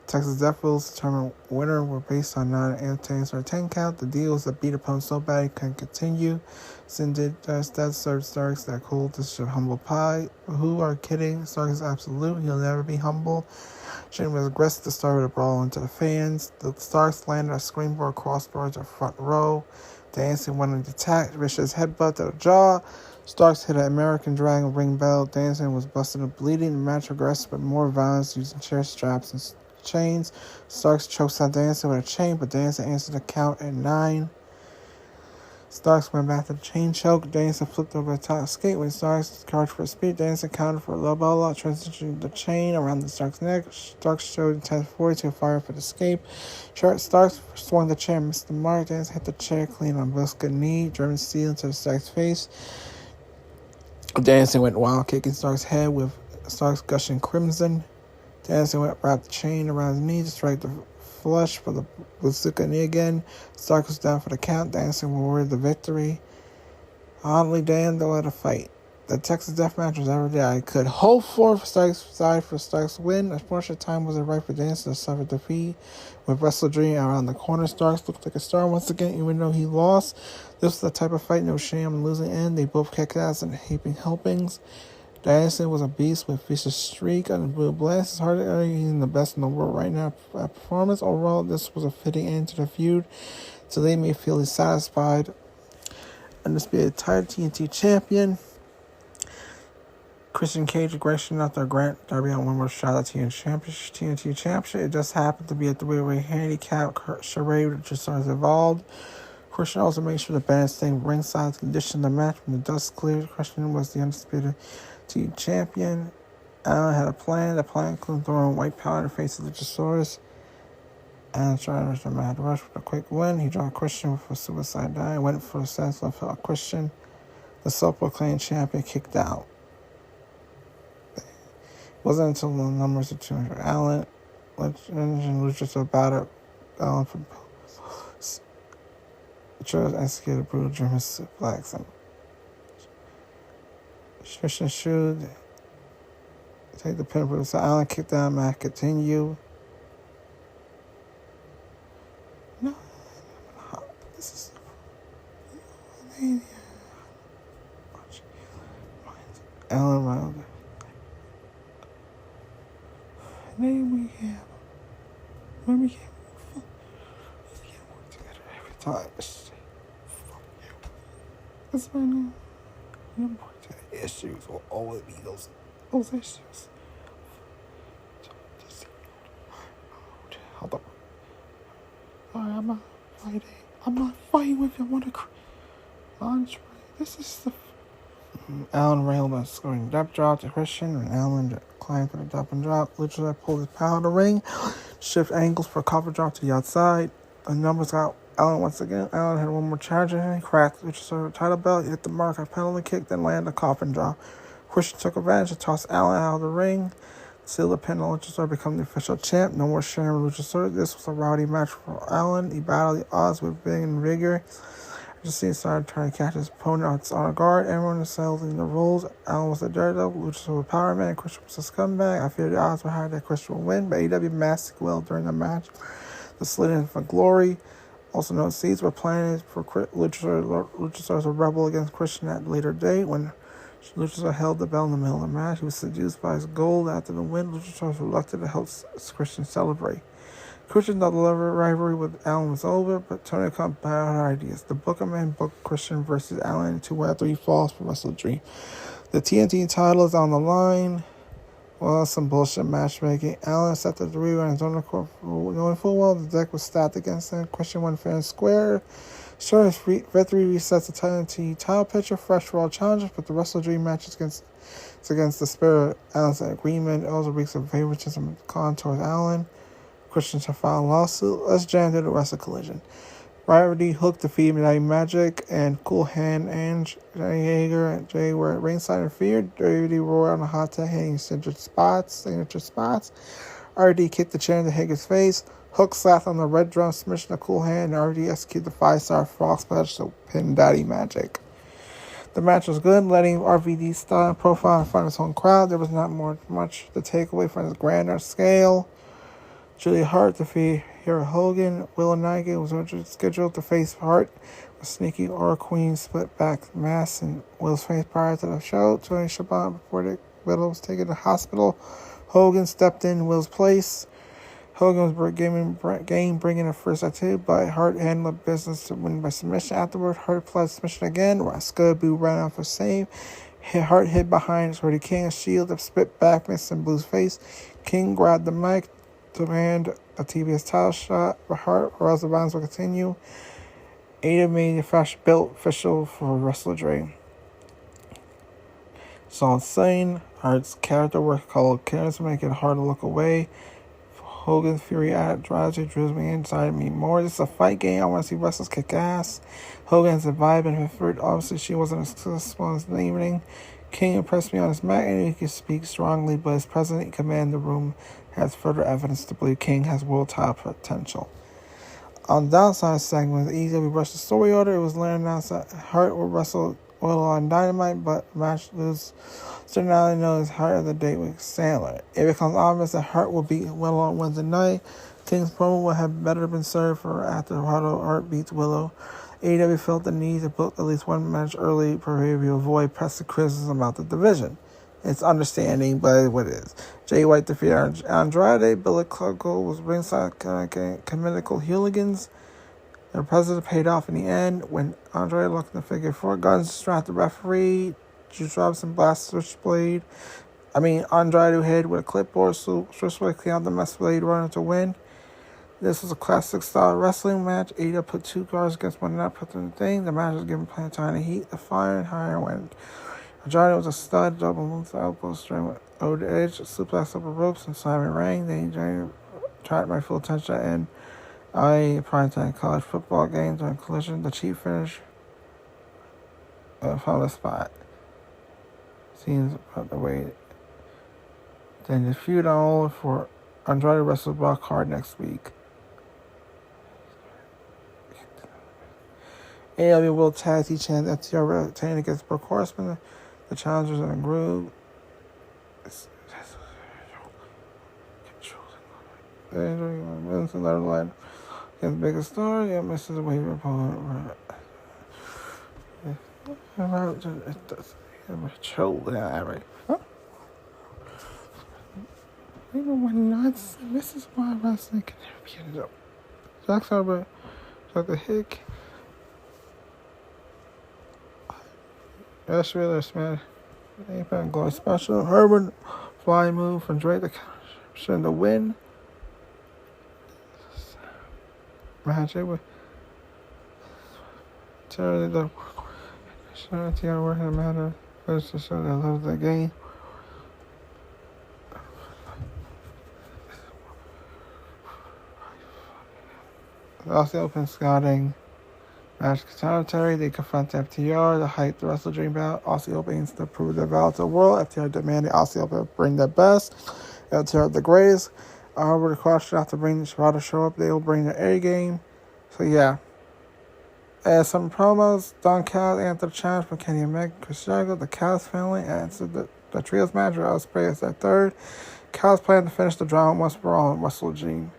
Texas Death rules determine winner were based on 9 entertainers or 10 count. The deal is that beat opponent so bad he couldn't continue. Sin did that served Starks that cool dish of humble pie. Who are kidding? Starks is absolute. He'll never be humble. Shane was aggressive to start with a brawl into the fans. The Starks landed a screenboard crossbar to the front row. Dancing went on the attack. Vicious headbutt to the jaw. Starks hit an American Dragon ring bell. Dancing was busted and bleeding. The match progressed with more violence using chair straps and chains. Starks chokes out Dancing with a chain, but Dancing answered the count at 9. Starks went back to the chain choke. Dancing flipped over the top skate. When Starks charged for speed, Dancing countered for a low ball, transitioning the chain around the Starks' neck. Starks showed intense force to fire for the escape. Starks swung the chair, missed the mark. Dancing hit the chair clean on both good knee. German steel into the Starks' face. Dancing went wild, kicking Starks' head with Starks gushing crimson. Dancing wrapped the chain around his knee to strike the flush for the bazooka knee again. Stark was down for the count. Dancing rewarded the victory. Oddly, Dan, though, had a fight. the Texas Deathmatch was every day I could hope for Starks win. Unfortunately, time wasn't right for Danielson to suffer defeat. With Wrestle Dream around the corner, Starks looked like a star once again, even though he lost. This was the type of fight, no shame in losing end. They both kicked ass and heaping helpings. Danielson was a beast with vicious streak on the Blue Blast. It's hard to argue he's the best in the world right now at performance. Overall, this was a fitting end to the feud, so they may feel satisfied. Undisputed title TNT champion Christian Cage aggression after Grant Darby on one more shot at TNT championship. It just happened to be a three-way handicap charade which just starts evolved. Christian also made sure the band stayed ringside to condition the match when the dust cleared. Christian was the undisputed team champion. Allen had a plan. The plan included throwing white powder in the face of Luchasaurus. Allen tried to rush the mad rush with a quick win. He dropped Christian with a suicide dive. Went for a senseless Christian. The self-proclaimed champion kicked out. It wasn't until the numbers of 200. Allen and Luchasaurus battered Allen for Charles executed brutal German suplex. Christian should take the pin for so Allen kicked down, match continue. No, this is Allen Wilder. Name we have when we can't work together every time. That's why no important issues will always be those issues. Hold on. Alright, I'm not fighting with you. I want to Andre. This is the Allen railed by scoring depth drop to Christian, and Allen climbed for the depth and drop. Luchasaurus pulled his power to ring, shift angles for a cover drop to the outside. The numbers got Allen once again. Allen had one more charge and he cracked Luchasaurus title belt, hit the mark, a penalty kick, then landed a coffin drop. Christian took advantage and tossed Allen out of the ring. Zilla pinned Luchasaurus, become the official champ. No more sharing with Luchasaurus. This was a rowdy match for Allen. He battled the odds with big and vigor. Just started trying to catch his opponent on guard. Everyone was selling the roles. Allen was the daredevil. Luchasaurus was a power man. Christian was a scumbag. I feared the odds were high that Christian would win, but AEW masked well during the match. The slid in for glory. Also known seeds were planted for Luchasaurus a rebel against Christian at a later date. When Luchasaurus held the belt in the middle of the match, he was seduced by his gold. After the win, Luchasaurus was reluctant to help Christian celebrate. Christian thought the rivalry with Allen was over, but Tony Khan battled ideas. The Booker man booked Christian versus Allen in 2 out of 3 falls for Wrestle Dream. The TNT title is on the line. Well, some bullshit matchmaking. Allen set the 3 rounds on the court, knowing full well the deck was stacked against him. Christian won fair and square. Sure, his victory resets the TNT title picture, fresh for all challengers, but the Wrestle Dream match is against the Spirit. Allen's agreement also reeks of favoritism towards Allen. Christian to file a lawsuit. Let's jam to the Wrestle Collision. Rivalry Hook defeated Midnight Magic and Cool Hand and Jay Hager and Jay were at ringside and feared. Dirty Roar on the hot tag hitting signature spots. RD kicked the chair into Hager's face. Hook slapped on the red drum, smishing the Cool Hand, and RD executed the 5-star frog splash to pin Daddy Magic. The match was good, letting RVD style and profile in front of his own crowd. There was not much to take away from his grander scale. Julia Hart defeated Hero Hogan. Willow Nightingale was scheduled to face Hart with sneaky Aura Queen split back mask in Will's face prior to the show. Tony Schiavone reported Willow was taken to the hospital. Hogan stepped in Will's place. Hogan was bringing a first activity, but Hart handled business to win by submission. Afterward, Hart applied submission again. Scooby ran out for save. Hart hid behind Shorty King's shield that spit back, missing Blue's face. King grabbed the mic to land a TBS title shot for Hart, or else the violence will continue. Ada made the belt official for Wrestle Dream. So insane. Hart's character work called Killers make it hard to look away. Hogan's Fury drives me inside me more. This is a fight game. I want to see wrestlers kick ass. Hogan's a vibe and her fruit. Obviously, she wasn't as successful as the evening. King impressed me on his mat, and he can speak strongly, but his presence in command of the room has further evidence to believe King has world title potential. On the downside segment, the EW Wrestle story order, it was learned announced that Hart will wrestle Willow on Dynamite, but the match loses. So now they know his Hart of the date with Sandler. It becomes obvious that Hart will beat Willow on Wednesday night. King's promo would have better been served for after Hart beats Willow. AEW felt the need to book at least one match early to avoid pressing criticism about the division. It's understanding, but what it is. Jay White defeated Andrade. Billy Cluggle was ringside canonical hooligans. Their president paid off in the end when Andrade looked in the figure four. Guns strapped the referee. Juice Robinson blast Switchblade. Andrade hit with a clipboard. So Switchblade cleaned out the mess blade runner to win. This was a classic style wrestling match. AEW put two guards against one another, put them in the thing. The match was given plenty of time to heat the fire and higher wind. Andrade was a stud, double moves, elbow string with over the edge, suplex over ropes, and Simon Rang. They tried my full attention and I primetime college football game during collision. The cheap finish found a spot. Seems about the way. Then the feud on for Andrade wrestles Brock Hart next week. AEW World Tag Team Champions FTR retained against Brock Horseman. The challengers are in groove. Another line. The biggest star, misses a wave opponent. Even when nuts, this is why wrestling can never be ended up. Jack Sauber, Dr. Hick. That's really smash. Impact Glory Special. Herbert flying move from Drake to showing the win. Match it with Terry the Shanty are working matter. First to show that I love the game. Also open scouting. Match Terry, they confront FTR, the hype the Wrestle Dream bout. Aussie Open to prove their value to the world. FTR demanded Aussie Open bring their best. FTR the greatest. However, the question have to bring Shibata show up. They will bring their A game. So yeah. Some promos. Don Callis answered the challenge from Kenny and Meg. Chris Jericho, the Callis family answered the trios match. Ospreay as that third. Callis planned to finish the drama once for all in Wrestle Dream.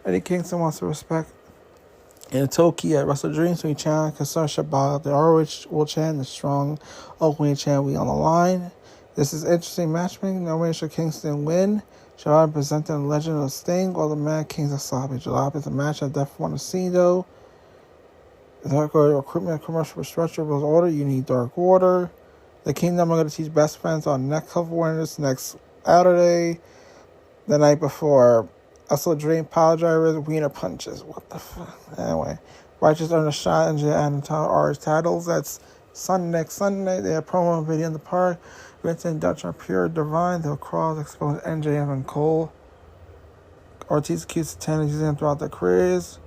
Eddie Kingston wants to respect in Toki at Wrestle Dream, so he challenged Kasar Shibata. The ROH will chant the strong opening chant, we on the line. This is interesting matchmaking. No way should Kingston win. Shibata presented the legend of Sting or the Mad Kings of Sloppy Jalop. It's a match I definitely want to see, though. The Dark Order recruitment commercial structure was ordered. You need Dark Order. The Kingdom are going to teach best friends on neck cover winners next Saturday. The night before. Wrestle Dream Power Drivers, Wiener Punches. What the fuck? Anyway. Righteous earned a shot and added RH titles. That's next Sunday. They have promo video in the park. Vincent and Dutch are pure divine. They'll crawl, expose NJF and Cole. Ortiz accused Santana using them throughout their careers.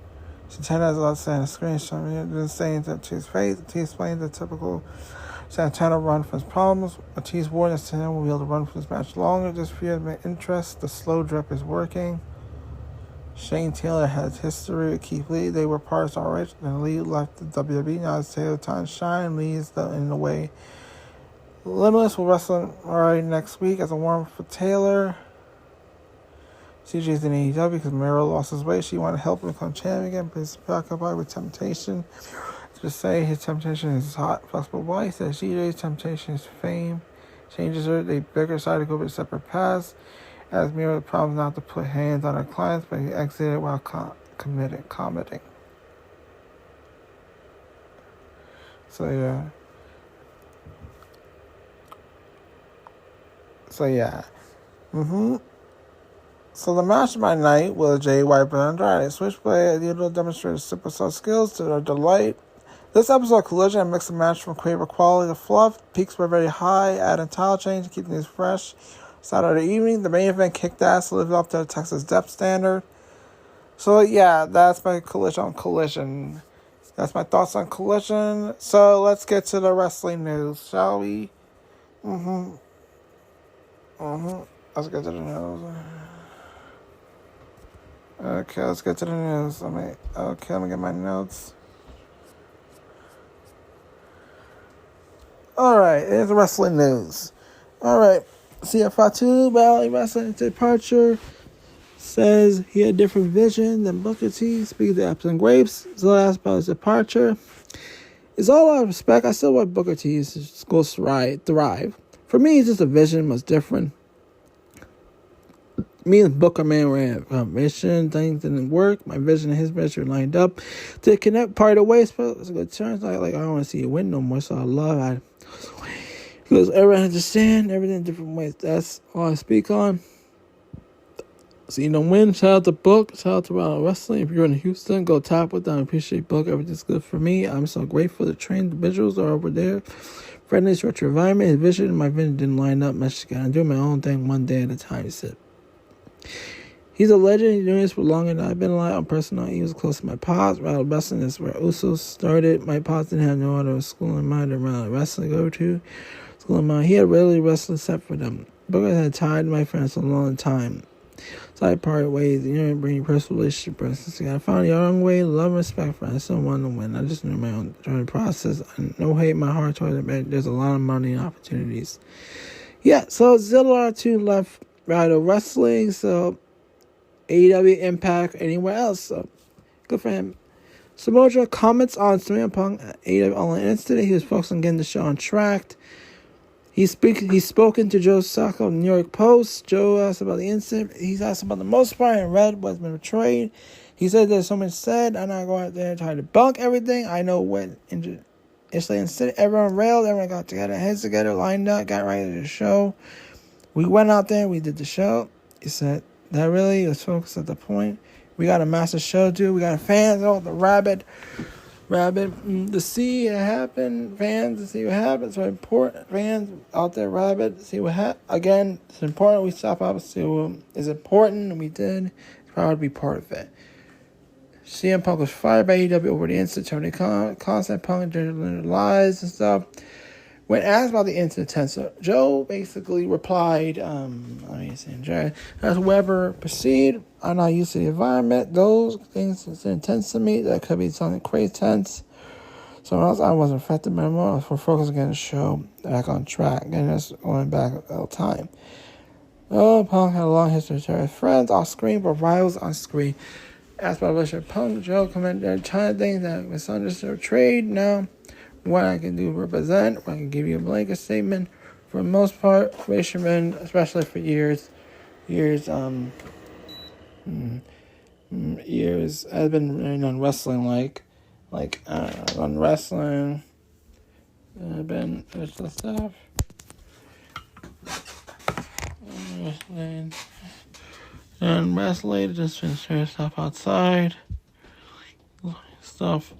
Santana has a lot to say on the screen. Didn't say anything to his face. Ortiz explained the typical Santana run for his problems. Ortiz warned that Santana will be able to run for this match longer. This fear of interest. The slow drip is working. Shane Taylor has history with Keith Lee. They were parts already. Then Lee left the WWE. Now it's Taylor time to shine. Lee is in the way. Limitless will wrestle already next week as a warm-up for Taylor. CJ's in AEW because Miro lost his weight. She wanted to help him become champion again, but he's preoccupied with temptation. Just say his temptation is hot, flexible body. He says CJ's temptation is fame. Changes her. They bigger side to go with separate paths. As Miro, the problem not to put hands on her clients, but he exited while commenting. So yeah. So the match of my night was Jay White and Andrade. Switchblade demonstrated superstar skills to their delight. This episode of Collision and mixed a match from Quaver quality to fluff. Peaks were very high, adding tile change, keeping things fresh. Saturday evening, the main event kicked ass, lived up to the Texas depth standard. So yeah, that's my Collision. That's my thoughts on Collision. So let's get to the wrestling news, shall we? Let's get to the news. Okay, let's get to the news. Let me get my notes. Alright, here's the wrestling news. Alright, see a Fatu Valley Wrestling departure. Says he had a different vision than Booker T. Speaking to Apples and Grapes, Zilla asked about his departure. It's all out of respect. I still want Booker T to go thrive. For me, it's just a vision was different. Me and Booker, man, we had a mission. Things didn't work. My vision and his vision lined up. To connect part of the way, it's a good turn. Like I don't want to see you win no more, so I love it. Because everyone understand everything in different ways. That's all I speak on. So you don't win. Shout out to Book. Shout out to Wild Wrestling. If you're in Houston, go tap with them. I appreciate Book. Everything's good for me. I'm so grateful to train individuals are over there. Friendly structured environment. His vision and my vision didn't line up. I'm doing my own thing one day at a time. He said. He's a legend. He's doing this for longer than I've been alive. I'm personal. He was close to my pops. Wild Wrestling is where Usos started. My pops didn't have no other school in mind around wrestling to go to. School in mind. He had really wrestling set for them. Booker had tied my friends a long time. So I parted ways, bring personal relationship process. I found your own way, love and respect for it. I still want to win. I just knew my own journey process. No hate in my heart towards it, there's a lot of money and opportunities. Yeah, so Zilla 2 left Rider Wrestling, so AEW, Impact, anywhere else. So good for him. Samoa comments on CM Punk at AEW AgostoAllElite Incident. He was focused on getting the show on track. He's spoken to Joe Sacco of the New York Post. Joe asked about the incident. He's asked about the most part and read what's been portrayed. He said there's so much said. I'm not going out there and try to debunk everything. I know what incident. Everyone railed. Everyone got together, heads together, lined up, got ready to the show. We went out there. We did the show. He said that really was focused at the point. We got a massive show too. We got fans. The rabid to see it happen, fans to see what happens. So important, fans out there rabid to see what happens. Again, it's important we stop up and see what is important, and we did. Proud to be part of it. CM Punk was fired by AEW over the incident. Tony constant Punk and lies and stuff. When asked about the incident, Joe basically replied, as Weber proceed, I'm not used to the environment. Those things is intense to me. That could be something crazy tense. So I wasn't affected by more. I was focused on getting the show back on track. And that's going back all the time. Punk had a long history with friends off screen, but rivals on screen. Asked about relationship, Punk, Joe commented on China things that misunderstood trade. Now, what I can do to represent, I can give you a blanket statement. For the most part, fishermen, especially for years has been on wrestling, on wrestling. I've been there's the stuff. And wrestling, just been sharing stuff outside. Stuff.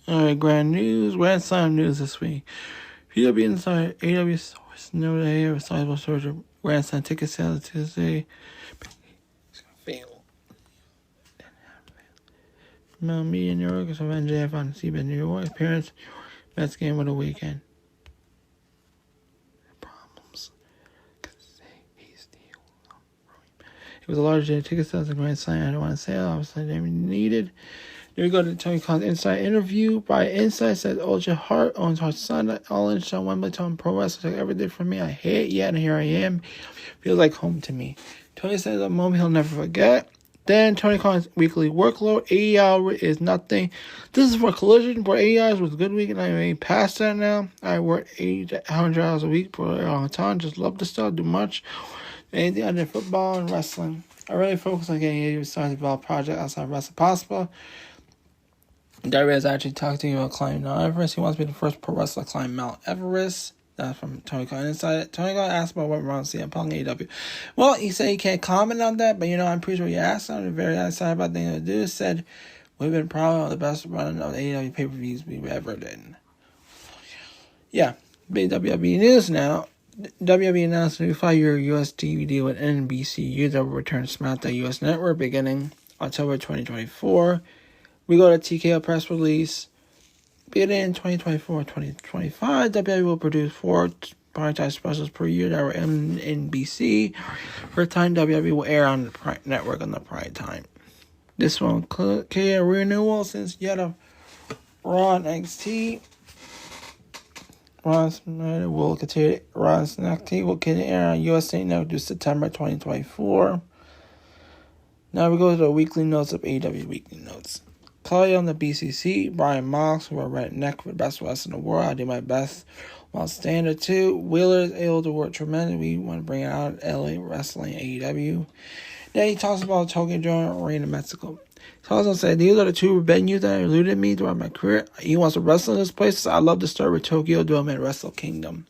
Alright, grand slam news this week. PW Inside, AW Source, no day, a sizable surge of grand slam ticket sales Tuesday. It's gonna fail. Mount Media, New York, so MJF on CBS New York. Appearance, best game of the weekend. Problems. It was a large day of ticket sales and grand slam. I don't want to say it, obviously, they needed. Here we go to Tony Khan's Inside interview. By Inside says Ultra Hart owns Hart's son. All in show Wembley Tom Pro Wrestling took everything from me. I hate it yet, and here I am. Feels like home to me. Tony says a moment he'll never forget. Then Tony Khan's weekly workload. 80 hours is nothing. This is for Collision. For 80 hours was a good week, and I'm way past that now. I work 100 hours a week for a long time. Just love the stuff. Do much. Anything other than football and wrestling. I really focus on getting a started develop project outside wrestling possible. Gary has actually talked to you about climbing Mount Everest. He wants to be the first pro wrestler to climb Mount Everest. That's from Tony Khan Inside. Tony Khan asked about what wrong with CM Punk AEW. Well, he said he can't comment on that, but I'm pretty sure he asked him. Very excited about things to do. Said, we've been probably one of the best run of AEW pay-per-views we've ever done. Yeah, big WWE news now. WWE announced a new 5-year US TV deal with NBCU that will return Smackdown US Network beginning October 2024. We go to TKO press release. Beginning in 2024-2025, WWE will produce 4 primetime specials per year that were NBC. For a time, WWE will air on the network on the prime time. This will include a renewal since yet of Raw NXT. Ron's will continue. Ron's NXT will continue on USA Network through September 2024. Now we go to the weekly notes of AEW weekly notes. Claudia on the BCC, Brian Mox, who are redneck for the best wrestler in the world. I do my best while standard too. Wheeler is able to work tremendously. We want to bring it out LA Wrestling AEW. Then he talks about Tokyo Dome, Reign in Mexico. He also said, these are the two venues that eluded me throughout my career. He wants to wrestle in this place. So I love to start with Tokyo Dome and Wrestle Kingdom.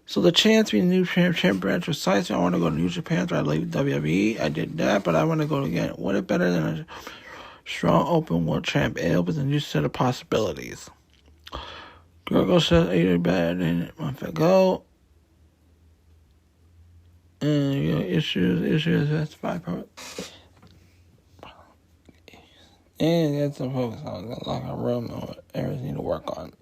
So the chance to be New Japan branch was size. I want to go to New Japan, so I leave WWE. I did that, but I want to go again. What is better than a strong open world champ? It opens a new set of possibilities. Gurgle says either better than a month ago. And you know, issues, that's 5 parts. And get some focus on the locker room and what areas need to work on.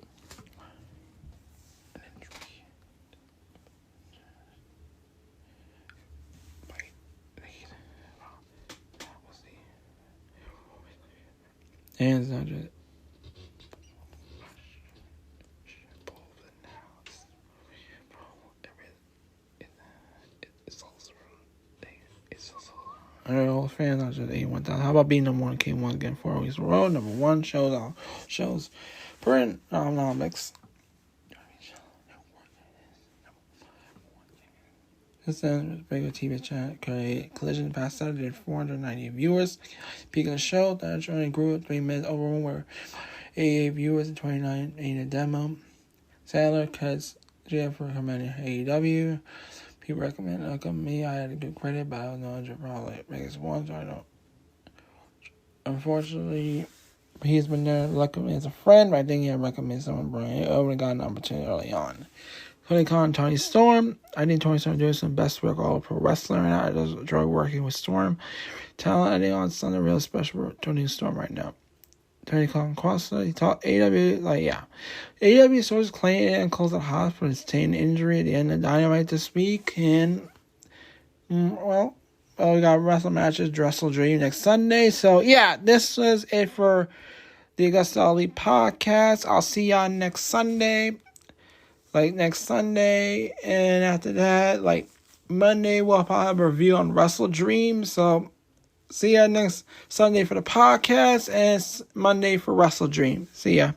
And it's not just I don't know, fans not just 81,000. How about being number one K1 again 4 weeks in a row? Number one shows per economics. This is regular TV chat. Collision past Saturday did 490 viewers. Peak of the show, that only grew at 3 minutes overall, where 88 viewers and 29 in a demo. Sadler cuts Jeff for recommending AEW. People recommend me. I had to give credit, but I don't know if probably biggest one, so I don't. Unfortunately, he's been there recommend as a friend, but I think he had recommended someone bring it over and got an opportunity early on. Tony Khan, Tony Storm. I think Tony Storm doing some best work all pro wrestler right now. I just enjoy working with Storm. Talent, I think on something real special for Tony Storm right now. Tony Khan Costa, he taught AEW, AEW sources claim and closed the hospital and sustained injury at the end of Dynamite this week. And, we got wrestle matches, Wrestle Dream next Sunday. So, yeah, this was it for the AgostoAllElite Podcast. I'll see y'all next Sunday. Next Sunday. And after that, Monday, we'll probably have a review on Wrestle Dream. So, see ya next Sunday for the podcast and Monday for Wrestle Dream. See ya.